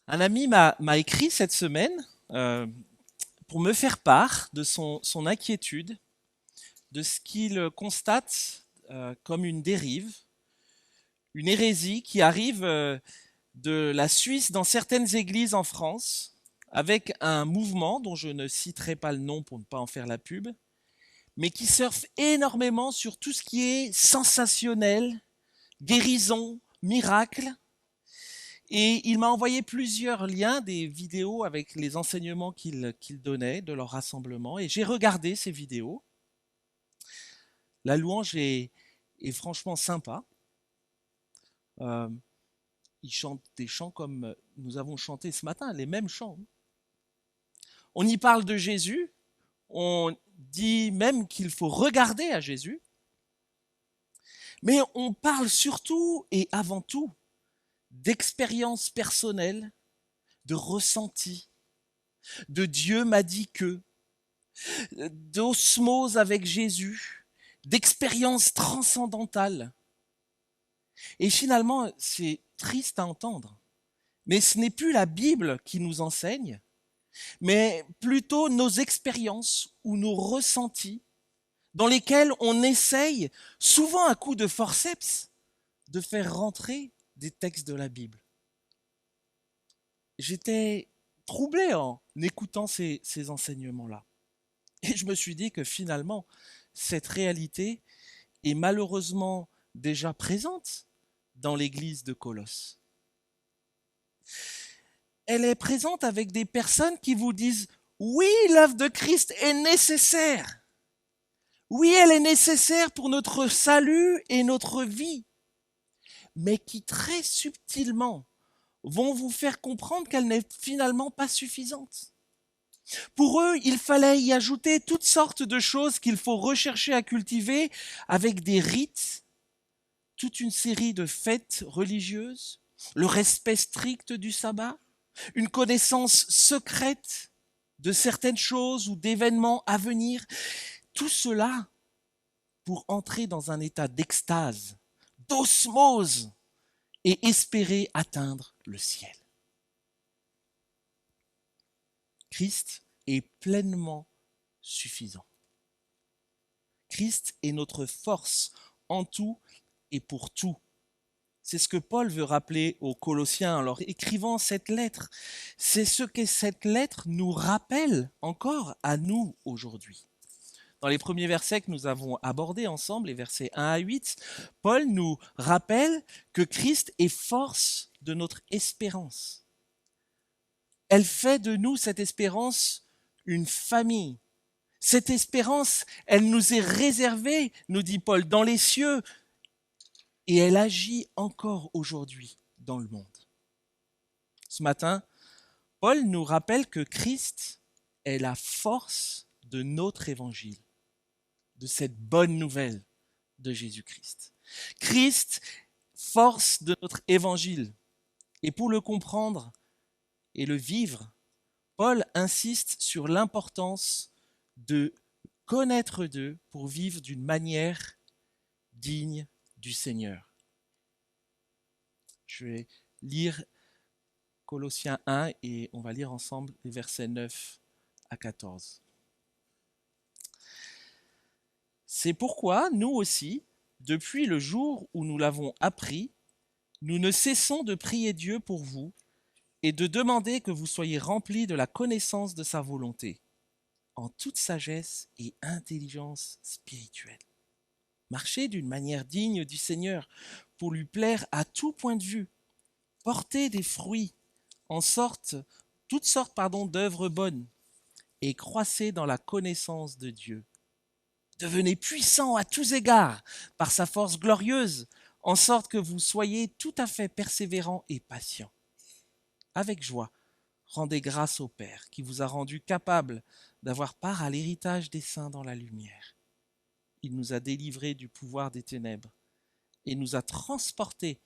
Un ami m'a écrit cette semaine pour me faire part de son inquiétude, de ce qu'il constate comme une dérive, une hérésie qui arrive de la Suisse dans certaines églises en France, avec un mouvement dont je ne citerai pas le nom pour ne pas en faire la pub, mais qui surfe énormément sur tout ce qui est sensationnel, guérison, miracle. Et il m'a envoyé plusieurs liens, des vidéos avec les enseignements qu'il donnait de leur rassemblement. Et j'ai regardé ces vidéos. La louange est franchement sympa. Euh, ils chantent des chants comme nous avons chanté ce matin, les mêmes chants. On y parle de Jésus. On dit même qu'il faut regarder à Jésus. Mais on parle surtout et avant tout d'expérience personnelle, de ressenti, de Dieu m'a dit que, d'osmose avec Jésus, d'expérience transcendantale. Et finalement, c'est triste à entendre, mais ce n'est plus la Bible qui nous enseigne, mais plutôt nos expériences ou nos ressentis dans lesquels on essaye, souvent à coup de forceps, de faire rentrer des textes de la Bible. J'étais troublé en écoutant ces enseignements-là. Et je me suis dit que finalement, cette réalité est malheureusement déjà présente dans l'église de Colosse. Elle est présente avec des personnes qui vous disent oui, l'œuvre de Christ est nécessaire. Oui, elle est nécessaire pour notre salut et notre vie, mais qui très subtilement vont vous faire comprendre qu'elle n'est finalement pas suffisante. Pour eux, il fallait y ajouter toutes sortes de choses qu'il faut rechercher à cultiver avec des rites, toute une série de fêtes religieuses, le respect strict du sabbat, une connaissance secrète de certaines choses ou d'événements à venir. Tout cela pour entrer dans un état d'extase, d'osmose et espérer atteindre le ciel. Christ est pleinement suffisant. Christ est notre force en tout et pour tout. C'est ce que Paul veut rappeler aux Colossiens en leur écrivant cette lettre. C'est ce que cette lettre nous rappelle encore à nous aujourd'hui. Dans les premiers versets que nous avons abordés ensemble, les versets 1 à 8, Paul nous rappelle que Christ est force de notre espérance. Elle fait de nous, cette espérance, une famille. Cette espérance, elle nous est réservée, nous dit Paul, dans les cieux, et elle agit encore aujourd'hui dans le monde. Ce matin, Paul nous rappelle que Christ est la force de notre évangile, de cette bonne nouvelle de Jésus-Christ. Christ, force de notre évangile. Et pour le comprendre et le vivre, Paul insiste sur l'importance de connaître Dieu pour vivre d'une manière digne du Seigneur. Je vais lire Colossiens 1 et on va lire ensemble les versets 9 à 14. C'est pourquoi nous aussi, depuis le jour où nous l'avons appris, nous ne cessons de prier Dieu pour vous et de demander que vous soyez remplis de la connaissance de sa volonté, en toute sagesse et intelligence spirituelle. Marchez d'une manière digne du Seigneur pour lui plaire à tout point de vue. Portez des fruits en toutes sortes d'œuvres bonnes et croissez dans la connaissance de Dieu. Devenez puissants à tous égards par sa force glorieuse, en sorte que vous soyez tout à fait persévérants et patients. Avec joie, rendez grâce au Père qui vous a rendu capable d'avoir part à l'héritage des saints dans la lumière. Il nous a délivrés du pouvoir des ténèbres et nous a transportés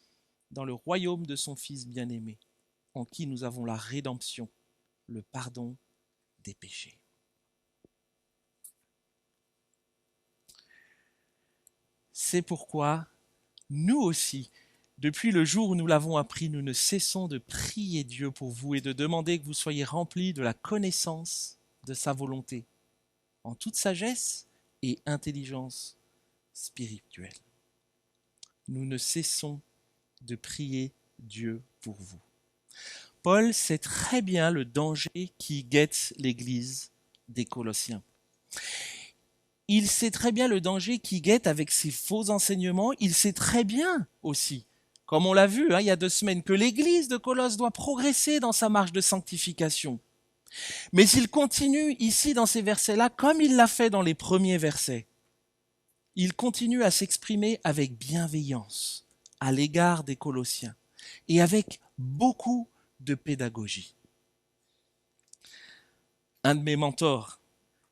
dans le royaume de son Fils bien-aimé, en qui nous avons la rédemption, le pardon des péchés. C'est pourquoi nous aussi, Depuis le jour où nous l'avons appris, nous ne cessons de prier Dieu pour vous et de demander que vous soyez remplis de la connaissance de sa volonté, en toute sagesse et intelligence spirituelle. Nous ne cessons de prier Dieu pour vous. Paul sait très bien le danger qui guette l'Église des Colossiens. Il sait très bien le danger qui guette avec ses faux enseignements. Il sait très bien aussi, comme on l'a vu il y a 2 semaines, que l'Église de Colosse doit progresser dans sa marche de sanctification. Mais il continue ici dans ces versets-là, comme il l'a fait dans les premiers versets. Il continue à s'exprimer avec bienveillance à l'égard des Colossiens et avec beaucoup de pédagogie. Un de mes mentors,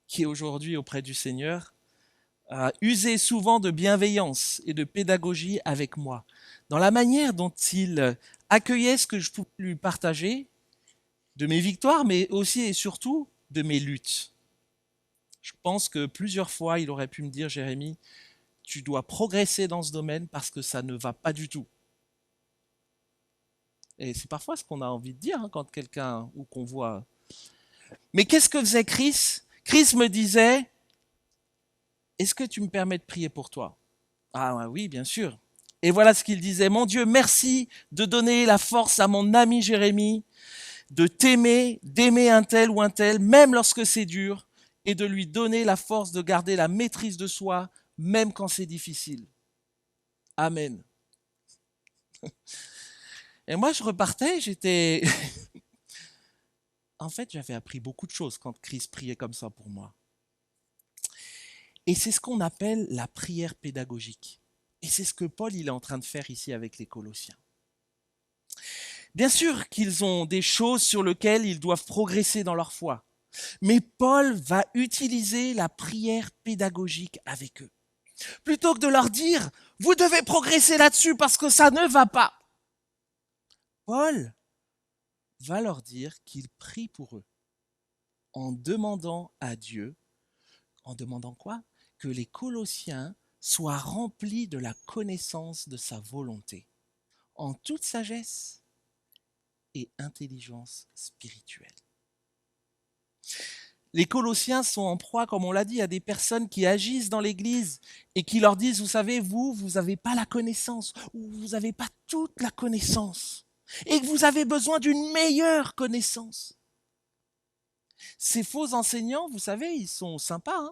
qui est aujourd'hui auprès du Seigneur, a usé souvent de bienveillance et de pédagogie avec moi, dans la manière dont il accueillait ce que je pouvais lui partager, de mes victoires, mais aussi et surtout de mes luttes. Je pense que plusieurs fois, il aurait pu me dire, Jérémie, tu dois progresser dans ce domaine parce que ça ne va pas du tout. Et c'est parfois ce qu'on a envie de dire quand quelqu'un ou qu'on voit. Mais qu'est-ce que faisait Chris? Chris me disait, est-ce que tu me permets de prier pour toi? Ah oui, bien sûr. Et voilà ce qu'il disait, mon Dieu, merci de donner la force à mon ami Jérémie, de t'aimer, d'aimer un tel ou un tel, même lorsque c'est dur, et de lui donner la force de garder la maîtrise de soi, même quand c'est difficile. Amen. Et moi, je repartais, j'étais... En fait, j'avais appris beaucoup de choses quand Chris priait comme ça pour moi. Et c'est ce qu'on appelle la prière pédagogique. Et c'est ce que Paul il est en train de faire ici avec les Colossiens. Bien sûr qu'ils ont des choses sur lesquelles ils doivent progresser dans leur foi. Mais Paul va utiliser la prière pédagogique avec eux. Plutôt que de leur dire, vous devez progresser là-dessus parce que ça ne va pas. Paul va leur dire qu'il prie pour eux en demandant à Dieu, en demandant quoi? Que les Colossiens soient remplis de la connaissance de sa volonté, en toute sagesse et intelligence spirituelle. Les Colossiens sont en proie, comme on l'a dit, à des personnes qui agissent dans l'Église et qui leur disent, vous savez, vous n'avez pas la connaissance, ou vous n'avez pas toute la connaissance, et que vous avez besoin d'une meilleure connaissance. Ces faux enseignants, vous savez, ils sont sympas,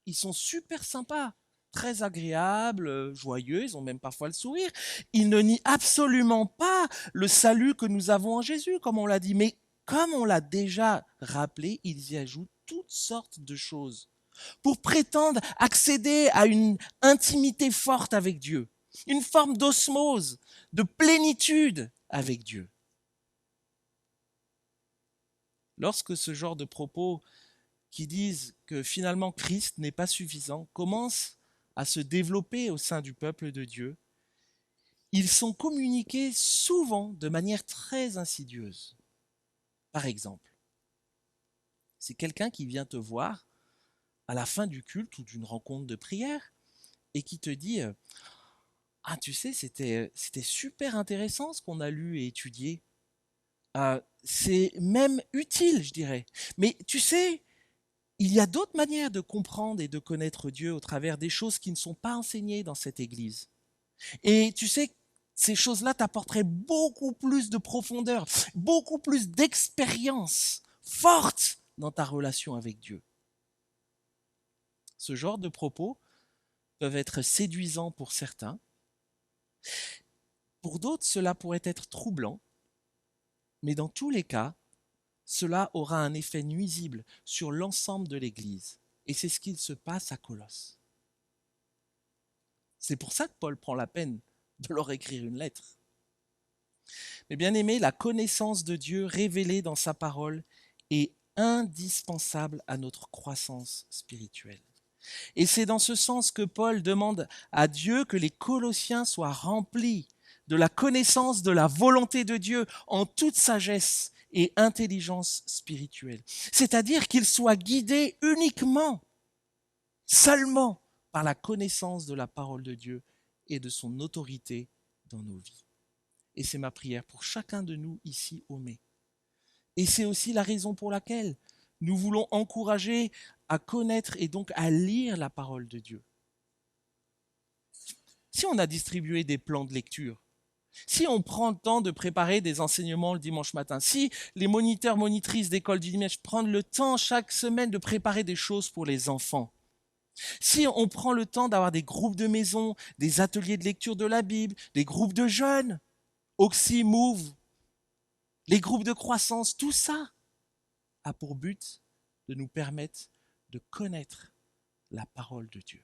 ils sont super sympas, très agréables, joyeux, ils ont même parfois le sourire. Ils ne nient absolument pas le salut que nous avons en Jésus, comme on l'a dit, mais comme on l'a déjà rappelé, ils y ajoutent toutes sortes de choses pour prétendre accéder à une intimité forte avec Dieu, une forme d'osmose, de plénitude avec Dieu. Lorsque ce genre de propos qui disent que finalement Christ n'est pas suffisant commencent à se développer au sein du peuple de Dieu, ils sont communiqués souvent de manière très insidieuse. Par exemple, c'est quelqu'un qui vient te voir à la fin du culte ou d'une rencontre de prière et qui te dit « Ah, tu sais, c'était super intéressant ce qu'on a lu et étudié. C'est même utile, je dirais. Mais tu sais, il y a d'autres manières de comprendre et de connaître Dieu au travers des choses qui ne sont pas enseignées dans cette Église. Et tu sais, ces choses-là t'apporteraient beaucoup plus de profondeur, beaucoup plus d'expérience forte dans ta relation avec Dieu. » Ce genre de propos peuvent être séduisants pour certains. Pour d'autres, cela pourrait être troublant. Mais dans tous les cas, cela aura un effet nuisible sur l'ensemble de l'Église. Et c'est ce qu'il se passe à Colosse. C'est pour ça que Paul prend la peine de leur écrire une lettre. Mais bien aimé, la connaissance de Dieu révélée dans sa parole est indispensable à notre croissance spirituelle. Et c'est dans ce sens que Paul demande à Dieu que les Colossiens soient remplis de la connaissance de la volonté de Dieu en toute sagesse et intelligence spirituelle. C'est-à-dire qu'ils soient guidés uniquement, seulement par la connaissance de la parole de Dieu et de son autorité dans nos vies. Et c'est ma prière pour chacun de nous ici au Mai. Et c'est aussi la raison pour laquelle nous voulons encourager à connaître et donc à lire la parole de Dieu. Si on a distribué des plans de lecture, si on prend le temps de préparer des enseignements le dimanche matin, si les moniteurs, monitrices d'école du dimanche prennent le temps chaque semaine de préparer des choses pour les enfants, si on prend le temps d'avoir des groupes de maison, des ateliers de lecture de la Bible, des groupes de jeunes, Oxy, Move, les groupes de croissance, tout ça a pour but de nous permettre de connaître la parole de Dieu.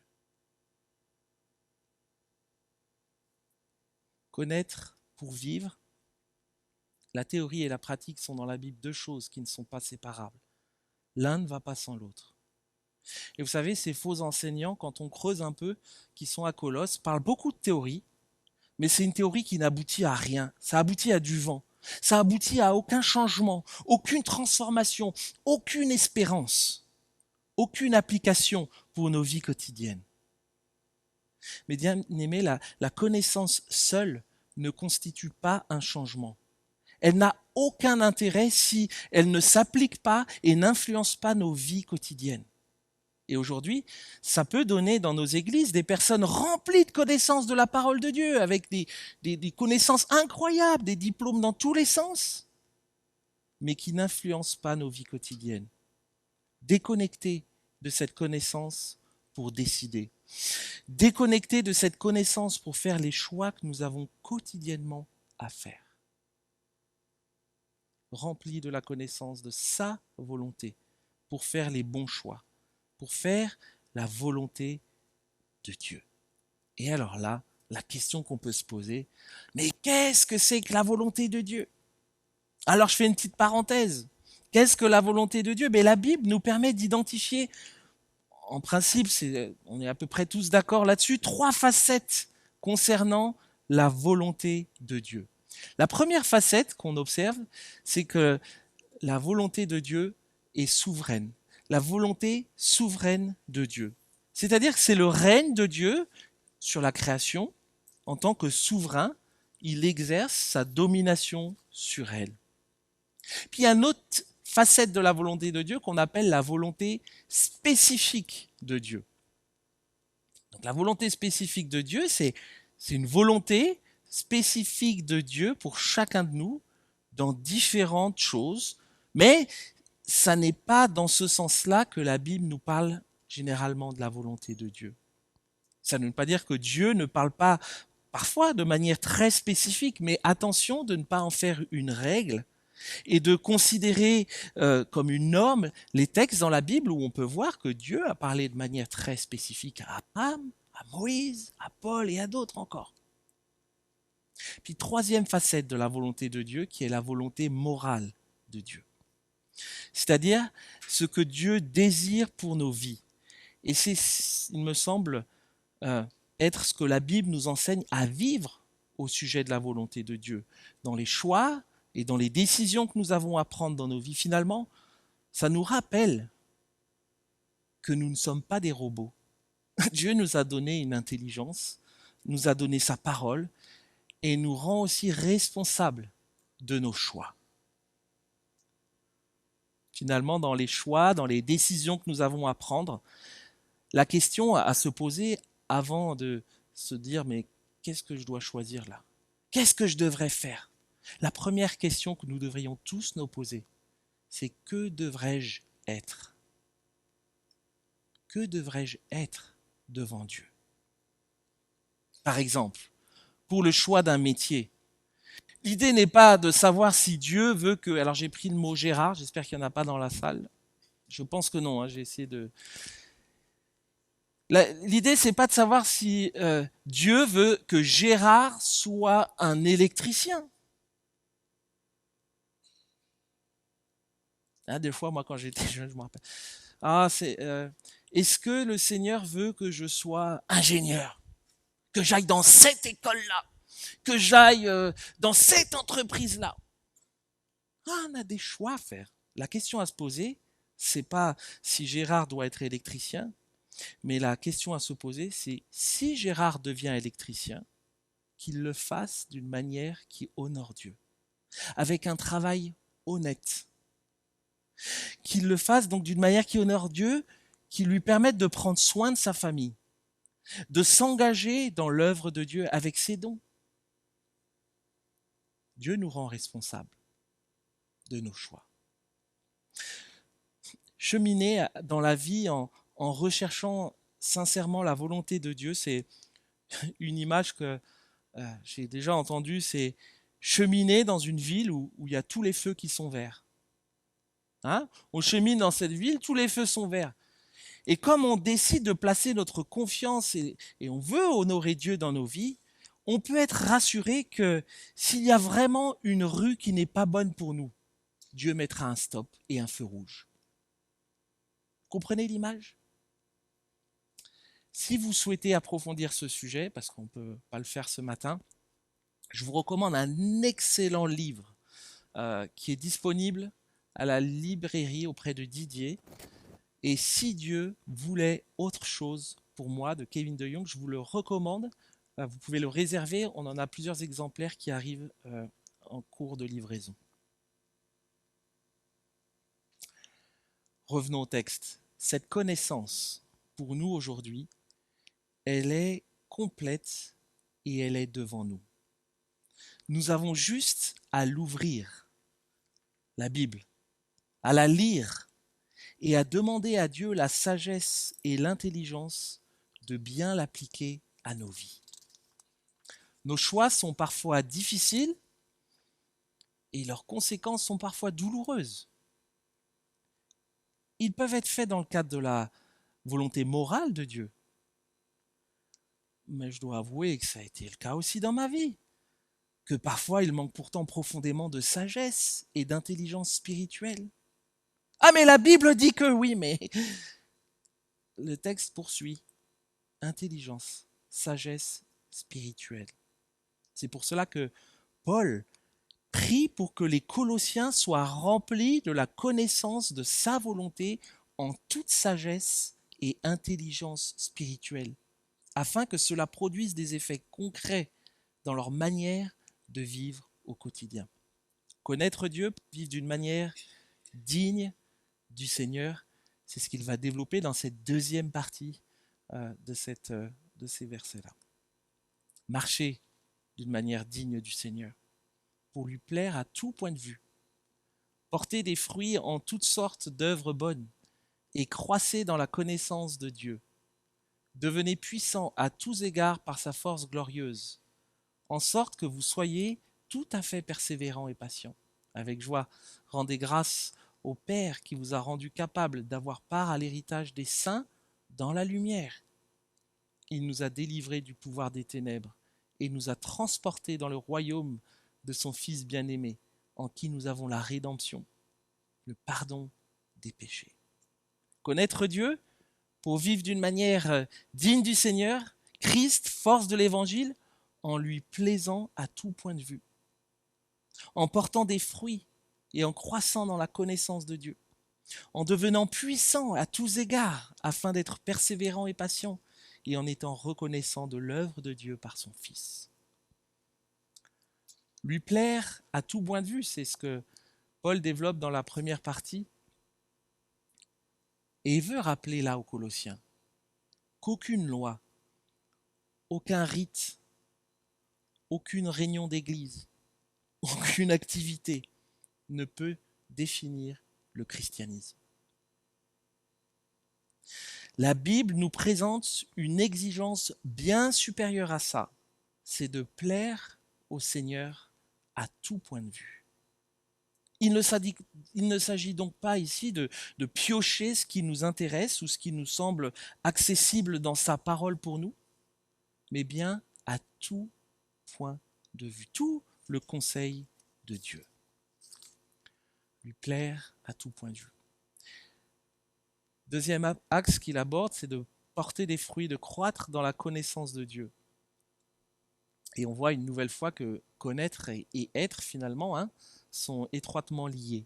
Connaître pour vivre, la théorie et la pratique sont dans la Bible deux choses qui ne sont pas séparables. L'un ne va pas sans l'autre. Et vous savez, ces faux enseignants, quand on creuse un peu, qui sont à Colosse, parlent beaucoup de théorie, mais c'est une théorie qui n'aboutit à rien. Ça aboutit à du vent. Ça aboutit à aucun changement, aucune transformation, aucune espérance, aucune application pour nos vies quotidiennes. Mais bien aimé, la connaissance seule ne constitue pas un changement. Elle n'a aucun intérêt si elle ne s'applique pas et n'influence pas nos vies quotidiennes. Et aujourd'hui, ça peut donner dans nos églises des personnes remplies de connaissances de la parole de Dieu, avec des connaissances incroyables, des diplômes dans tous les sens, mais qui n'influencent pas nos vies quotidiennes. Déconnectées de cette connaissance pour décider. Déconnectés de cette connaissance pour faire les choix que nous avons quotidiennement à faire. Remplis de la connaissance de sa volonté pour faire les bons choix, pour faire la volonté de Dieu. Et alors là, la question qu'on peut se poser, mais qu'est-ce que c'est que la volonté de Dieu? Alors je fais une petite parenthèse. Qu'est-ce que la volonté de Dieu? Mais la Bible nous permet d'identifier, en principe, on est à peu près tous d'accord là-dessus, 3 facettes concernant la volonté de Dieu. La première facette qu'on observe, c'est que la volonté de Dieu est souveraine. La volonté souveraine de Dieu. C'est-à-dire que c'est le règne de Dieu sur la création. En tant que souverain, il exerce sa domination sur elle. Puis il y a une autre facette de la volonté de Dieu qu'on appelle la volonté spécifique de Dieu. Donc la volonté spécifique de Dieu, c'est une volonté spécifique de Dieu pour chacun de nous dans différentes choses, mais ça n'est pas dans ce sens-là que la Bible nous parle généralement de la volonté de Dieu. Ça ne veut pas dire que Dieu ne parle pas parfois de manière très spécifique, mais attention de ne pas en faire une règle et de considérer comme une norme les textes dans la Bible où on peut voir que Dieu a parlé de manière très spécifique à Abraham, à Moïse, à Paul et à d'autres encore. Puis troisième facette de la volonté de Dieu qui est la volonté morale de Dieu. C'est-à-dire ce que Dieu désire pour nos vies. Et c'est, il me semble, être ce que la Bible nous enseigne à vivre au sujet de la volonté de Dieu. Dans les choix et dans les décisions que nous avons à prendre dans nos vies, finalement, ça nous rappelle que nous ne sommes pas des robots. Dieu nous a donné une intelligence, nous a donné sa parole et nous rend aussi responsables de nos choix. Finalement, dans les choix, dans les décisions que nous avons à prendre, la question à se poser avant de se dire mais qu'est-ce que je dois choisir là? Qu'est-ce que je devrais faire? La première question que nous devrions tous nous poser, c'est que devrais-je être? Que devrais-je être devant Dieu? Par exemple, pour le choix d'un métier, l'idée n'est pas de savoir si Dieu veut que... Alors j'ai pris le mot Gérard, j'espère qu'il n'y en a pas dans la salle. Je pense que non, j'ai essayé de... L'idée, c'est pas de savoir si Dieu veut que Gérard soit un électricien. Hein, des fois, moi, quand j'étais jeune, je me rappelle. Est-ce que le Seigneur veut que je sois ingénieur? Que j'aille dans cette école-là? Que j'aille dans cette entreprise-là? On a des choix à faire. La question à se poser, c'est pas si Gérard doit être électricien, mais la question à se poser, c'est si Gérard devient électricien, qu'il le fasse d'une manière qui honore Dieu, avec un travail honnête. Qu'il le fasse donc d'une manière qui honore Dieu, qui lui permette de prendre soin de sa famille, de s'engager dans l'œuvre de Dieu avec ses dons. Dieu nous rend responsables de nos choix. Cheminer dans la vie en recherchant sincèrement la volonté de Dieu, c'est une image que j'ai déjà entendue, c'est cheminer dans une ville où il y a tous les feux qui sont verts. Hein? On chemine dans cette ville, tous les feux sont verts. Et comme on décide de placer notre confiance et on veut honorer Dieu dans nos vies, on peut être rassuré que s'il y a vraiment une rue qui n'est pas bonne pour nous, Dieu mettra un stop et un feu rouge. Comprenez l'image ? Si vous souhaitez approfondir ce sujet, parce qu'on ne peut pas le faire ce matin, je vous recommande un excellent livre qui est disponible à la librairie auprès de Didier. Et si Dieu voulait autre chose pour moi, de Kevin De Jong, je vous le recommande. Vous pouvez le réserver. On en a plusieurs exemplaires qui arrivent en cours de livraison. Revenons au texte. Cette connaissance, pour nous aujourd'hui, elle est complète et elle est devant nous. Nous avons juste à l'ouvrir, la Bible, à la lire et à demander à Dieu la sagesse et l'intelligence de bien l'appliquer à nos vies. Nos choix sont parfois difficiles et leurs conséquences sont parfois douloureuses. Ils peuvent être faits dans le cadre de la volonté morale de Dieu. Mais je dois avouer que ça a été le cas aussi dans ma vie. Que parfois il manque pourtant profondément de sagesse et d'intelligence spirituelle. Ah mais la Bible dit que oui, mais le texte poursuit. Intelligence, sagesse spirituelle. C'est pour cela que Paul prie pour que les Colossiens soient remplis de la connaissance de sa volonté en toute sagesse et intelligence spirituelle, afin que cela produise des effets concrets dans leur manière de vivre au quotidien. Connaître Dieu, vivre d'une manière digne du Seigneur, c'est ce qu'il va développer dans cette deuxième partie de ces versets-là. Marcher d'une manière digne du Seigneur, pour lui plaire à tout point de vue. Porter des fruits en toutes sortes d'œuvres bonnes et croissez dans la connaissance de Dieu. Devenez puissants à tous égards par sa force glorieuse, en sorte que vous soyez tout à fait persévérants et patients. Avec joie, rendez grâce au Père qui vous a rendu capable d'avoir part à l'héritage des saints dans la lumière. Il nous a délivrés du pouvoir des ténèbres et nous a transportés dans le royaume de son Fils bien-aimé, en qui nous avons la rédemption, le pardon des péchés. Connaître Dieu pour vivre d'une manière digne du Seigneur, Christ, force de l'Évangile, en lui plaisant à tout point de vue, en portant des fruits et en croissant dans la connaissance de Dieu, en devenant puissant à tous égards afin d'être persévérant et patient et en étant reconnaissant de l'œuvre de Dieu par son Fils. Lui plaire à tout point de vue, c'est ce que Paul développe dans la première partie. Et il veut rappeler là aux Colossiens qu'aucune loi, aucun rite, aucune réunion d'église, aucune activité ne peut définir le christianisme. La Bible nous présente une exigence bien supérieure à ça, c'est de plaire au Seigneur à tout point de vue. Il ne s'agit donc pas ici de piocher ce qui nous intéresse ou ce qui nous semble accessible dans sa parole pour nous, mais bien à tout point de vue, tout le conseil de Dieu. Lui plaire à tout point de vue. Deuxième axe qu'il aborde, c'est de porter des fruits, de croître dans la connaissance de Dieu. Et on voit une nouvelle fois que connaître et être finalement sont étroitement liés.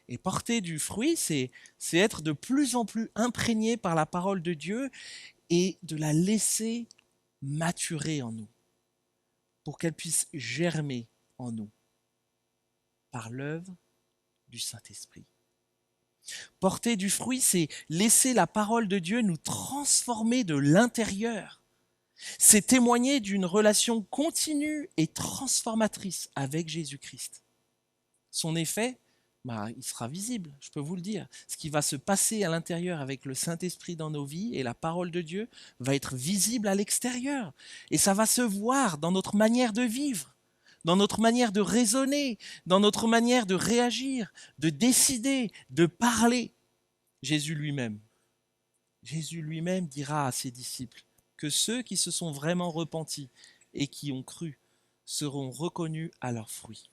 Et porter du fruit, c'est être de plus en plus imprégné par la parole de Dieu et de la laisser maturer en nous. pour qu'elle puisse germer en nous par l'œuvre du Saint-Esprit. Porter du fruit, c'est laisser la parole de Dieu nous transformer de l'intérieur. C'est témoigner d'une relation continue et transformatrice avec Jésus-Christ. Son effet, il sera visible, je peux vous le dire. Ce qui va se passer à l'intérieur avec le Saint-Esprit dans nos vies et la parole de Dieu va être visible à l'extérieur. Et ça va se voir dans notre manière de vivre, dans notre manière de raisonner, dans notre manière de réagir, de décider, de parler. Jésus lui-même dira à ses disciples que ceux qui se sont vraiment repentis et qui ont cru seront reconnus à leurs fruits.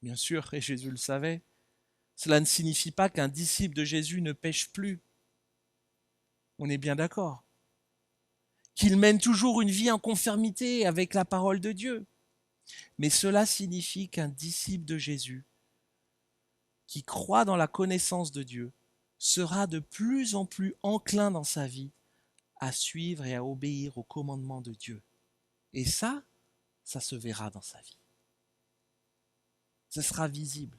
Bien sûr, et Jésus le savait, cela ne signifie pas qu'un disciple de Jésus ne pêche plus. On est bien d'accord. Qu'il mène toujours une vie en conformité avec la parole de Dieu. Mais cela signifie qu'un disciple de Jésus qui croit dans la connaissance de Dieu sera de plus en plus enclin dans sa vie à suivre et à obéir aux commandements de Dieu. Et ça se verra dans sa vie. Ce sera visible.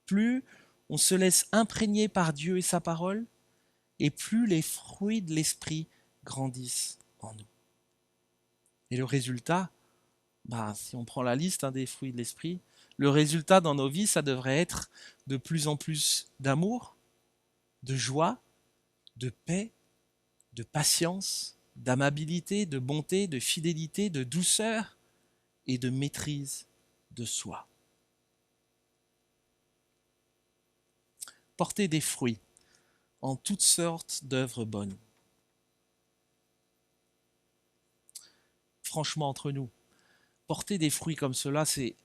Plus on se laisse imprégner par Dieu et sa parole, et plus les fruits de l'esprit grandissent en nous. Et le résultat, si on prend la liste des fruits de l'esprit, le résultat dans nos vies, ça devrait être de plus en plus d'amour, de joie, de paix, de patience, d'amabilité, de bonté, de fidélité, de douceur et de maîtrise de soi. Porter des fruits en toutes sortes d'œuvres bonnes. Franchement, entre nous, porter des fruits comme cela, c'est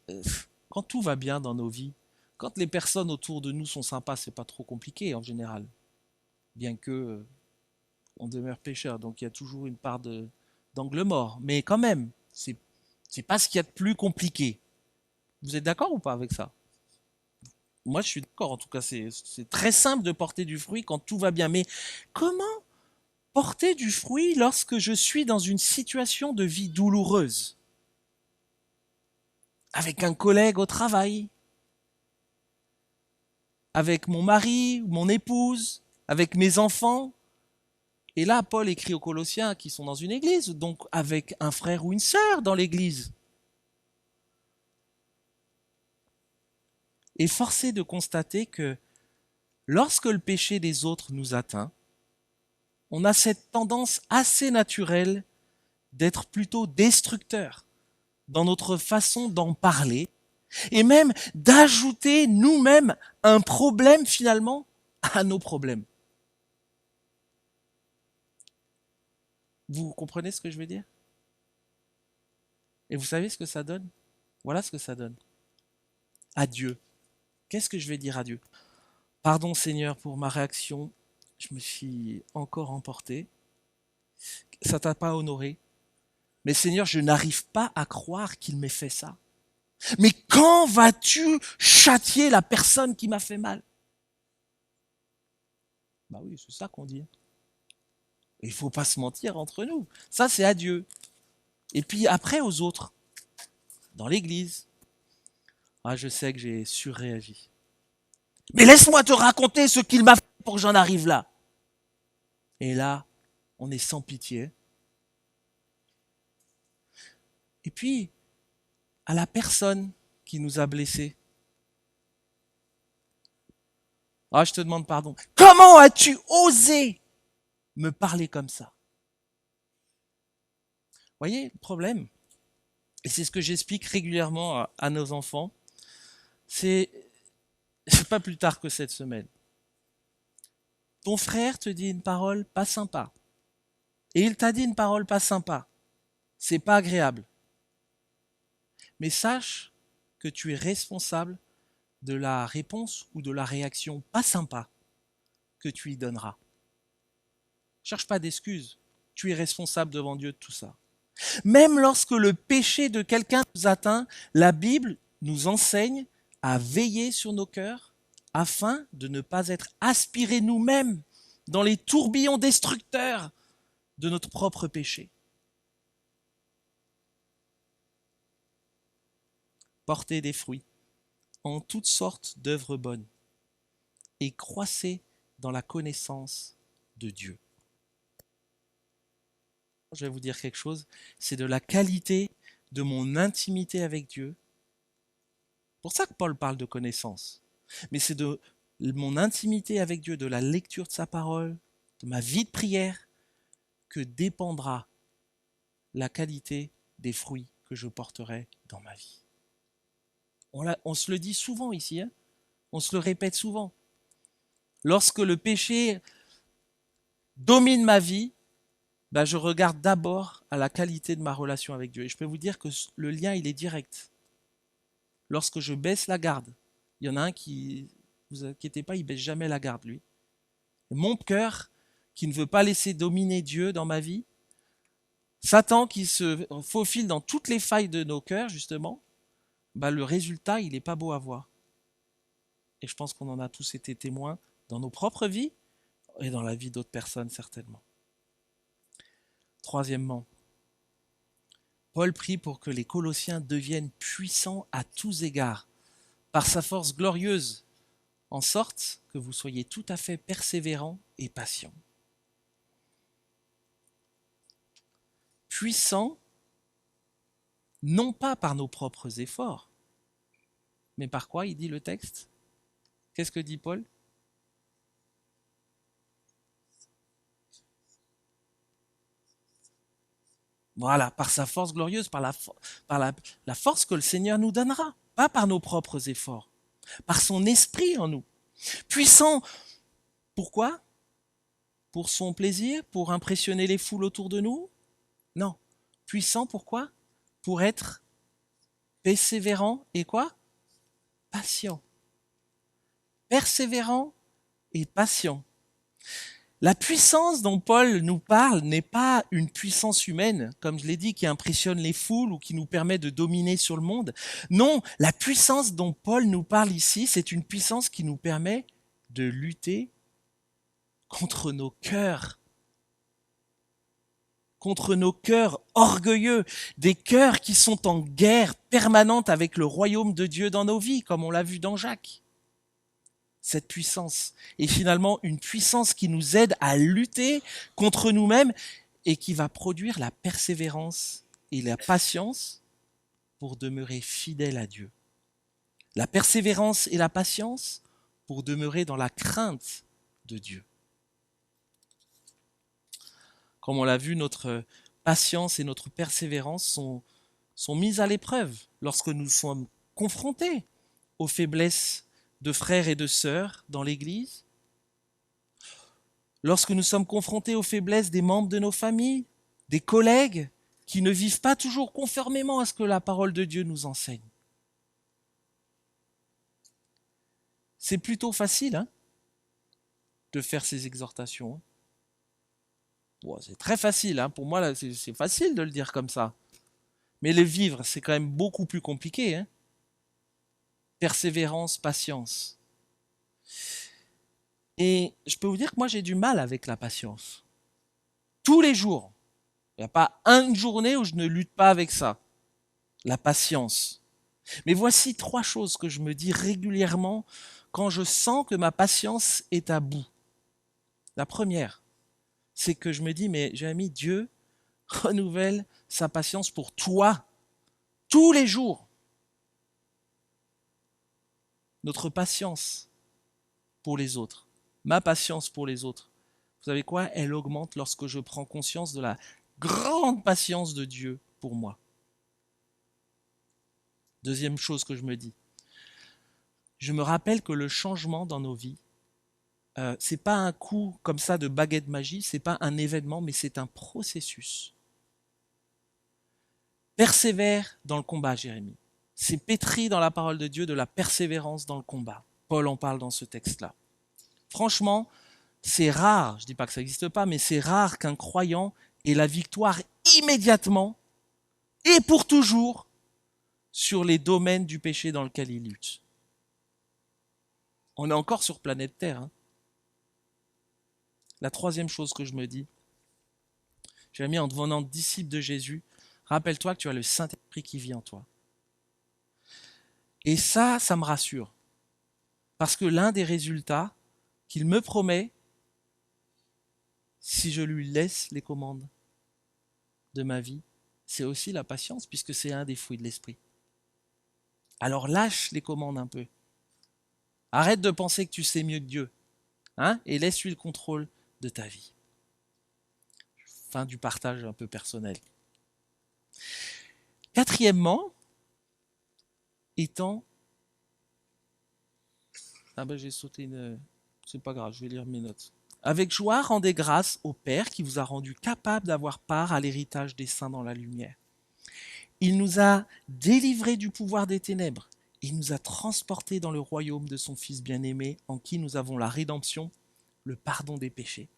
quand tout va bien dans nos vies, quand les personnes autour de nous sont sympas, c'est pas trop compliqué en général, bien que on demeure pécheur, donc il y a toujours une part d'angle mort, mais quand même, c'est pas ce qu'il y a de plus compliqué. Vous êtes d'accord ou pas avec ça? Moi, je suis d'accord. En tout cas, c'est très simple de porter du fruit quand tout va bien. Mais comment porter du fruit lorsque je suis dans une situation de vie douloureuse? Avec un collègue au travail, avec mon mari, mon épouse, avec mes enfants. Et là, Paul écrit aux Colossiens qui sont dans une église, donc avec un frère ou une sœur dans l'église. Et force est de constater que lorsque le péché des autres nous atteint, on a cette tendance assez naturelle d'être plutôt destructeur dans notre façon d'en parler et même d'ajouter nous-mêmes un problème finalement à nos problèmes. Vous comprenez ce que je veux dire? Et vous savez ce que ça donne? Voilà ce que ça donne. À Dieu. Qu'est-ce que je vais dire à Dieu? Pardon Seigneur pour ma réaction, je me suis encore emporté. Ça t'a pas honoré. Mais Seigneur, je n'arrive pas à croire qu'il m'ait fait ça. Mais quand vas-tu châtier la personne qui m'a fait mal? Oui, c'est ça qu'on dit. Il ne faut pas se mentir entre nous. Ça, c'est à Dieu. Et puis après, aux autres. Dans l'église. Je sais que j'ai surréagi. Mais laisse-moi te raconter ce qu'il m'a fait pour que j'en arrive là. Et là, on est sans pitié. Et puis, à la personne qui nous a blessés. Je te demande pardon. Comment as-tu osé me parler comme ça? Vous voyez, le problème, et c'est ce que j'explique régulièrement à nos enfants, c'est pas plus tard que cette semaine. Ton frère te dit une parole pas sympa. Et il t'a dit une parole pas sympa. C'est pas agréable. Mais sache que tu es responsable de la réponse ou de la réaction pas sympa que tu y donneras. Cherche pas d'excuses. Tu es responsable devant Dieu de tout ça. Même lorsque le péché de quelqu'un nous atteint, la Bible nous enseigne à veiller sur nos cœurs afin de ne pas être aspirés nous-mêmes dans les tourbillons destructeurs de notre propre péché. portez des fruits en toutes sortes d'œuvres bonnes et croissez dans la connaissance de Dieu. Je vais vous dire quelque chose, c'est de la qualité de mon intimité avec Dieu. C'est pour ça que Paul parle de connaissance. Mais c'est de mon intimité avec Dieu, de la lecture de sa parole, de ma vie de prière, que dépendra la qualité des fruits que je porterai dans ma vie. On se le dit souvent ici, hein, on se le répète souvent. Lorsque le péché domine ma vie, je regarde d'abord à la qualité de ma relation avec Dieu. Et je peux vous dire que le lien, il est direct. Lorsque je baisse la garde, il y en a un qui, ne vous inquiétez pas, il baisse jamais la garde, lui. Et mon cœur, qui ne veut pas laisser dominer Dieu dans ma vie, Satan qui se faufile dans toutes les failles de nos cœurs, justement, le résultat, il n'est pas beau à voir. Et je pense qu'on en a tous été témoins dans nos propres vies et dans la vie d'autres personnes, certainement. Troisièmement, Paul prie pour que les Colossiens deviennent puissants à tous égards, par sa force glorieuse, en sorte que vous soyez tout à fait persévérants et patients. Puissants, non pas par nos propres efforts, mais par quoi, il dit le texte? Qu'est-ce que dit Paul? Voilà, par sa force glorieuse, par la force que le Seigneur nous donnera, pas par nos propres efforts, par son esprit en nous. Puissant, pourquoi? Pour son plaisir, pour impressionner les foules autour de nous? Non. Puissant, pourquoi? Pour être persévérant et quoi? Patient. Persévérant et patient. La puissance dont Paul nous parle n'est pas une puissance humaine, comme je l'ai dit, qui impressionne les foules ou qui nous permet de dominer sur le monde. Non, la puissance dont Paul nous parle ici, c'est une puissance qui nous permet de lutter contre nos cœurs orgueilleux, des cœurs qui sont en guerre permanente avec le royaume de Dieu dans nos vies, comme on l'a vu dans Jacques. Cette puissance est finalement une puissance qui nous aide à lutter contre nous-mêmes et qui va produire la persévérance et la patience pour demeurer fidèle à Dieu. La persévérance et la patience pour demeurer dans la crainte de Dieu. Comme on l'a vu, notre patience et notre persévérance sont mises à l'épreuve lorsque nous sommes confrontés aux faiblesses de frères et de sœurs dans l'Église, lorsque nous sommes confrontés aux faiblesses des membres de nos familles, des collègues qui ne vivent pas toujours conformément à ce que la parole de Dieu nous enseigne. C'est plutôt facile de faire ces exhortations. Bon, c'est très facile, pour moi là, c'est facile de le dire comme ça. Mais le vivre, c'est quand même beaucoup plus compliqué. Persévérance, patience. Et je peux vous dire que moi j'ai du mal avec la patience. Tous les jours. Il n'y a pas une journée où je ne lutte pas avec ça. La patience. Mais voici 3 choses que je me dis régulièrement quand je sens que ma patience est à bout. La première, c'est que je me dis, mais Jérémie, Dieu renouvelle sa patience pour toi tous les jours. Notre patience pour les autres, ma patience pour les autres, vous savez quoi? Elle augmente lorsque je prends conscience de la grande patience de Dieu pour moi. Deuxième chose que je me dis, je me rappelle que le changement dans nos vies, c'est pas un coup comme ça de baguette magie, c'est pas un événement, mais c'est un processus. Persévère dans le combat, Jérémie. C'est pétri dans la parole de Dieu de la persévérance dans le combat. Paul en parle dans ce texte-là. Franchement, c'est rare, je ne dis pas que ça n'existe pas, mais c'est rare qu'un croyant ait la victoire immédiatement et pour toujours sur les domaines du péché dans lequel il lutte. On est encore sur planète Terre. La troisième chose que je me dis, Jérémie, en devenant disciple de Jésus, rappelle-toi que tu as le Saint-Esprit qui vit en toi. Et ça me rassure. Parce que l'un des résultats qu'il me promet, si je lui laisse les commandes de ma vie, c'est aussi la patience, puisque c'est un des fruits de l'esprit. Alors lâche les commandes un peu. Arrête de penser que tu sais mieux que Dieu, hein, et laisse-lui le contrôle de ta vie. Fin du partage un peu personnel. Quatrièmement, étant... Ah ben j'ai sauté une... C'est pas grave, je vais lire mes notes. Avec joie, rendez grâce au Père qui vous a rendu capable d'avoir part à l'héritage des saints dans la lumière. Il nous a délivrés du pouvoir des ténèbres. Il nous a transportés dans le royaume de son Fils bien-aimé, en qui nous avons la rédemption, le pardon des péchés.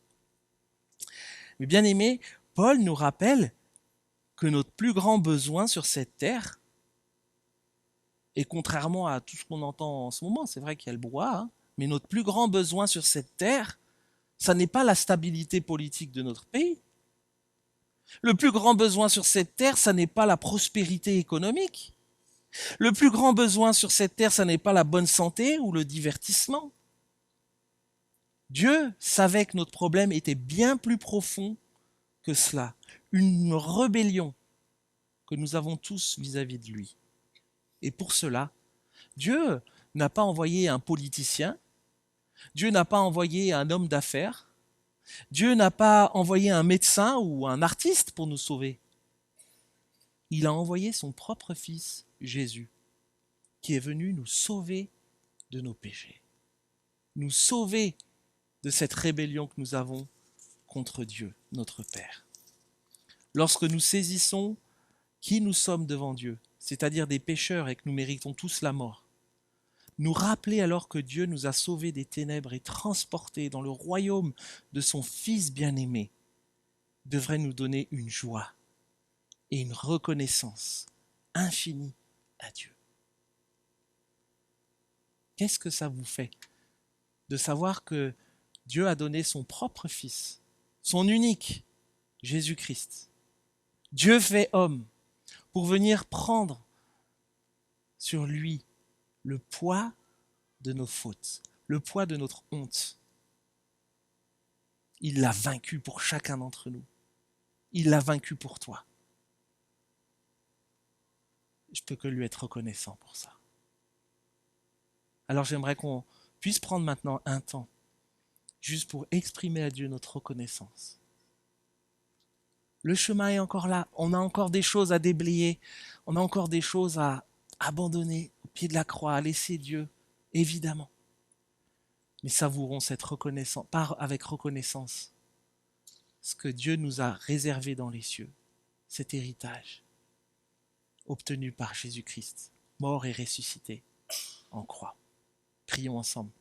Mais bien aimé, Paul nous rappelle que notre plus grand besoin sur cette terre, et contrairement à tout ce qu'on entend en ce moment, c'est vrai qu'il y a le brouhaha, hein, mais notre plus grand besoin sur cette terre, ça n'est pas la stabilité politique de notre pays. Le plus grand besoin sur cette terre, ça n'est pas la prospérité économique. Le plus grand besoin sur cette terre, ça n'est pas la bonne santé ou le divertissement. Dieu savait que notre problème était bien plus profond que cela. Une rébellion que nous avons tous vis-à-vis de lui. Et pour cela, Dieu n'a pas envoyé un politicien, Dieu n'a pas envoyé un homme d'affaires, Dieu n'a pas envoyé un médecin ou un artiste pour nous sauver. Il a envoyé son propre Fils, Jésus, qui est venu nous sauver de nos péchés, nous sauver de cette rébellion que nous avons contre Dieu, notre Père. Lorsque nous saisissons qui nous sommes devant Dieu, c'est-à-dire des pécheurs et que nous méritons tous la mort, nous rappeler alors que Dieu nous a sauvés des ténèbres et transportés dans le royaume de son Fils bien-aimé, devrait nous donner une joie et une reconnaissance infinie à Dieu. Qu'est-ce que ça vous fait de savoir que Dieu a donné son propre Fils, son unique, Jésus-Christ, Dieu fait homme, pour venir prendre sur lui le poids de nos fautes, le poids de notre honte. Il l'a vaincu pour chacun d'entre nous. Il l'a vaincu pour toi. Je peux que lui être reconnaissant pour ça. Alors j'aimerais qu'on puisse prendre maintenant un temps juste pour exprimer à Dieu notre reconnaissance. Le chemin est encore là, on a encore des choses à déblayer, on a encore des choses à abandonner au pied de la croix, à laisser Dieu, évidemment. Mais savourons cette reconnaissance, avec reconnaissance, ce que Dieu nous a réservé dans les cieux, cet héritage obtenu par Jésus-Christ, mort et ressuscité en croix. Prions ensemble.